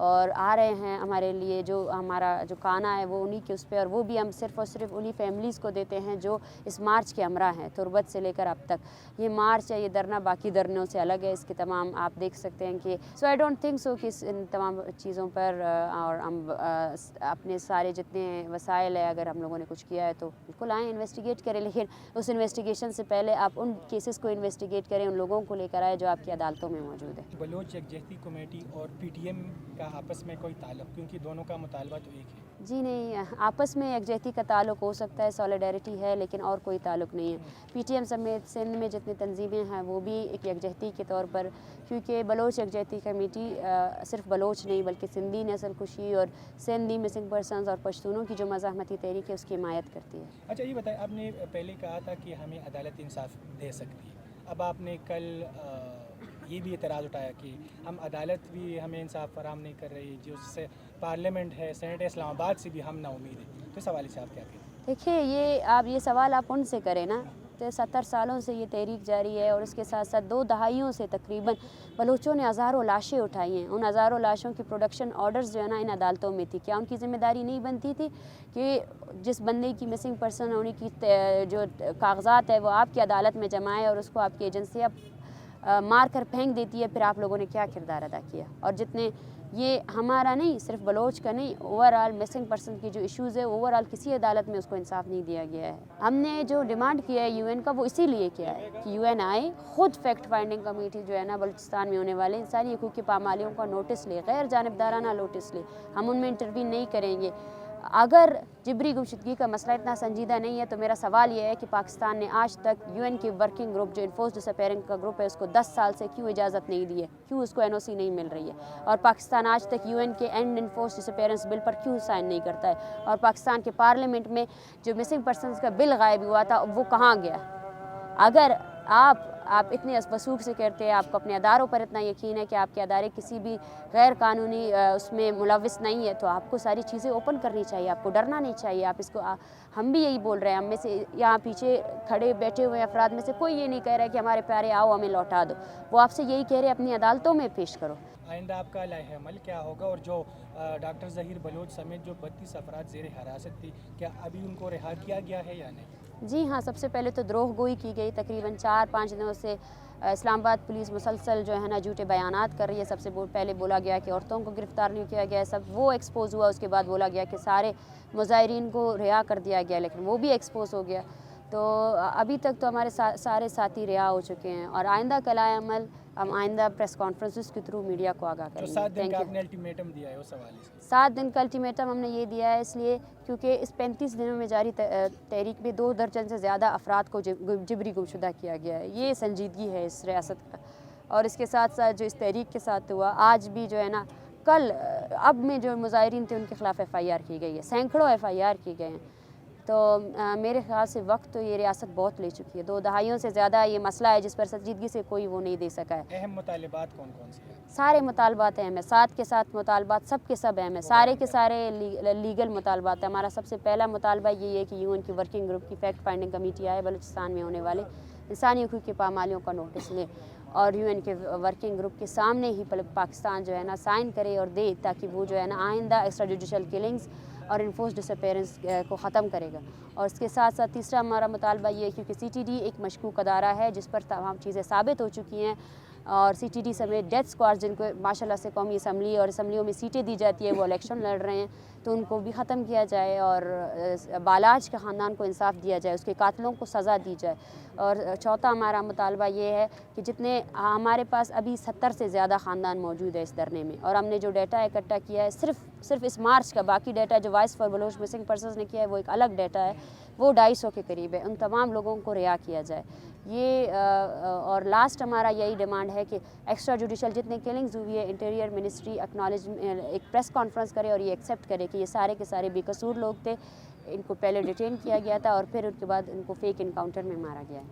اور آ رہے ہیں ہمارے لیے. جو ہمارا جو کھانا ہے وہ انہی کے اس پہ, اور وہ بھی ہم صرف اور صرف انہی فیملیز کو دیتے ہیں جو اس مارچ کے ہمراہ ہیں تربت سے لے کر اب تک. یہ مارچ ہے, یہ دھرنا باقی دھرنوں سے الگ ہے. اس کے تمام آپ دیکھ سکتے ہیں کہ سو آئی ڈونٹ تھنک سو کہ ان تمام چیزوں پر اور ہم اپنے سارے جتنے وسائل ہے اگر ہم لوگوں نے کچھ کیا ہے تو بالکل آئیں انویسٹیگیٹ کریں, لیکن اس انویسٹیگیشن سے پہلے آپ ان کیسز کو انویسٹیگیٹ کریں, ان لوگوں کو لے کر آئے جو آپ کی عدالتوں میں موجود ہیں. بلوچ یکجہتی کمیٹی اور پی ٹی ایم کا آپس میں کوئی تعلق, کیونکہ دونوں کا مطالبہ تو ایک ہے؟ جی نہیں, آپس میں یکجہتی کا تعلق ہو سکتا ہے, سولیڈیرٹی ہے, لیکن اور کوئی تعلق نہیں ہے. پی ٹی ایم سمیت سندھ میں جتنی تنظیمیں ہیں وہ بھی ایک یکجہتی کے طور پر, کیونکہ بلوچ یکجہتی کمیٹی صرف بلوچ نہیں بلکہ سندھی نسل کشی اور سندھی مسنگ پرسنز اور پشتونوں کی جو مزاحمتی تحریک ہے اس کی حمایت کرتی ہے. اچھا یہ بتائیں, آپ نے پہلے کہا تھا کہ ہمیں عدالت انصاف دے سکتی ہے, اب آپ نے کل یہ بھی اعتراض اٹھایا کہ ہم عدالت بھی ہمیں انصاف فراہم نہیں کر رہی, جو سے پارلیمنٹ ہے, سینٹ اسلام آباد سے بھی ہم نا امید ہیں. تو اس حوالے سے آپ کیا کہتے ہیں؟ دیکھیے یہ سوال آپ ان سے کریں نا, تو 70 سالوں سے یہ تحریک جاری ہے, اور اس کے ساتھ ساتھ 2 دہائیوں سے تقریباً بلوچوں نے ہزاروں لاشیں اٹھائی ہیں. ان ہزاروں لاشوں کی پروڈکشن آرڈرز جو ہے نا ان عدالتوں میں تھی. کیا ان کی ذمہ داری نہیں بنتی تھی کہ جس بندے کی مسنگ پرسن ہونے کی جو کاغذات ہے وہ آپ کی عدالت میں جمع ہے, اور اس کو آپ کی ایجنسی مار کر پھینک دیتی ہے, پھر آپ لوگوں نے کیا کردار ادا کیا؟ اور جتنے یہ ہمارا نہیں, صرف بلوچ کا نہیں, اوور آل مسنگ پرسن کی جو ایشوز ہے اوور آل کسی عدالت میں اس کو انصاف نہیں دیا گیا ہے. ہم نے جو ڈیمانڈ کیا ہے یو این کا وہ اسی لیے کیا ہے کہ یو این آئے, خود فیکٹ فائنڈنگ کمیٹی جو ہے نا بلوچستان میں ہونے والے انسانی حقوق کی پامالیوں کا نوٹس لے, غیر جانبدارانہ نوٹس لے. ہم ان میں انٹروین نہیں کریں گے. اگر جبری گمشدگی کا مسئلہ اتنا سنجیدہ نہیں ہے تو میرا سوال یہ ہے کہ پاکستان نے آج تک یو این کی ورکنگ گروپ جو انفورس ڈس اپیئرنگ کا گروپ ہے اس کو 10 سال سے کیوں اجازت نہیں دی ہے, کیوں اس کو این او سی نہیں مل رہی ہے, اور پاکستان آج تک یو این کے اینڈ انفورس ڈس اپیئرنس بل پر کیوں سائن نہیں کرتا ہے, اور پاکستان کے پارلیمنٹ میں جو مسنگ پرسنز کا بل غائب ہوا تھا وہ کہاں گیا؟ اگر آپ اتنے وثوق سے کہتے ہیں, آپ کو اپنے اداروں پر اتنا یقین ہے کہ آپ کے ادارے کسی بھی غیر قانونی اس میں ملوث نہیں ہے, تو آپ کو ساری چیزیں اوپن کرنی چاہیے, آپ کو ڈرنا نہیں چاہیے. آپ اس کو ہم بھی یہی بول رہے ہیں, ہم میں سے یہاں پیچھے کھڑے بیٹھے ہوئے افراد میں سے کوئی یہ نہیں کہہ رہا ہے کہ ہمارے پیارے آؤ ہمیں لوٹا دو, وہ آپ سے یہی کہہ رہے ہیں اپنی عدالتوں میں پیش کرو. آئندہ آپ کا لائحہ عمل کیا ہوگا؟ اور جو ڈاکٹر ظہیر بلوچ سمیت جو 32 افراد زیر حراست تھی, کیا ابھی ان کو رہا کیا گیا ہے یا نہیں؟ جی ہاں, سب سے پہلے تو دروغ گوئی کی گئی. تقریباً 4-5 دنوں سے اسلام آباد پولیس مسلسل جو ہے نا جھوٹے بیانات کر رہی ہے. سب سے پہلے بولا گیا کہ عورتوں کو گرفتار نہیں کیا گیا, سب وہ ایکسپوز ہوا. اس کے بعد بولا گیا کہ سارے مظاہرین کو رہا کر دیا گیا, لیکن وہ بھی ایکسپوز ہو گیا. تو ابھی تک تو ہمارے سارے ساتھی رہا ہو چکے ہیں, اور آئندہ کا لائحہ عمل ہم آئندہ پریس کانفرنسز کے تھرو میڈیا کو آگاہ کریں گے. 7 دن کا آپ نے الٹیمیٹم دیا ہے اس حوالے سے؟ 7 دن کا الٹیمیٹم ہم نے یہ دیا ہے اس لیے کیونکہ اس 35 دنوں میں جاری تحریک میں 2 درجن سے زیادہ افراد کو جبری گمشدہ کیا گیا ہے. یہ سنجیدگی ہے اس ریاست کا. اور اس کے ساتھ ساتھ جو اس تحریک کے ساتھ ہوا, آج بھی جو ہے نا, کل اب میں جو مظاہرین تھے ان کے خلاف ایف آئی آر کی گئی ہے, سینکڑوں ایف آئی آر کی گئے ہیں. تو میرے خیال سے وقت تو یہ ریاست بہت لے چکی ہے. 2 دہائیوں سے زیادہ یہ مسئلہ ہے جس پر سنجیدگی سے کوئی وہ نہیں دے سکا ہے. اہم مطالبات کون کون سے ہیں؟ سارے مطالبات اہم ہیں, ساتھ کے ساتھ مطالبات سب کے سب اہم ہیں, سارے کے سارے لیگل مطالبات ہیں. ہمارا سب سے پہلا مطالبہ یہ ہے کہ یو این کی ورکنگ گروپ کی فیکٹ فائنڈنگ کمیٹی آئے, بلوچستان میں ہونے والے انسانی حقوق کی پامالیوں کا نوٹس لے, اور یو این کے ورکنگ گروپ کے سامنے ہی پاکستان جو ہے نا سائن کرے اور دے, تاکہ وہ جو ہے نا آئندہ ایکسٹرا جوڈیشل کلنگز اور انفورس ڈس اپیئرنس کو ختم کرے گا. اور اس کے ساتھ ساتھ تیسرا ہمارا مطالبہ یہ ہے کیونکہ سی ٹی ڈی ایک مشکوک ادارہ ہے جس پر تمام چیزیں ثابت ہو چکی ہیں, اور سی ٹی ڈی سمیت ڈیتھ اسکواڈ جن کو ماشاء اللہ سے قومی اسمبلی اور اسمبلیوں میں سیٹیں دی جاتی ہے وہ الیکشن لڑ رہے ہیں, تو ان کو بھی ختم کیا جائے, اور بالاج کے خاندان کو انصاف دیا جائے, اس کے قاتلوں کو سزا دی جائے. اور چوتھا ہمارا مطالبہ یہ ہے کہ جتنے ہمارے پاس ابھی 70 سے زیادہ خاندان موجود ہے اس دھرنے میں, اور ہم نے جو ڈیٹا اکٹھا کیا ہے صرف اس مارچ کا, باقی ڈیٹا جو voice for Baloch missing persons نے کیا ہے وہ ایک الگ ڈیٹا ہے, وہ 250 کے قریب ہے. ان تمام لوگوں کو رہا کیا جائے. یہ اور لاسٹ ہمارا یہی ڈیمانڈ ہے کہ ایکسٹرا جوڈیشل جتنے کلنگز ہوئی ہے, انٹیریئر منسٹری اکنالج ایک پریس کانفرنس کرے اور یہ ایکسیپٹ کرے کہ یہ سارے کے سارے بے قصور لوگ تھے, ان کو پہلے ڈیٹین کیا گیا تھا اور پھر ان کے بعد ان کو فیک انکاؤنٹر میں مارا گیا ہے.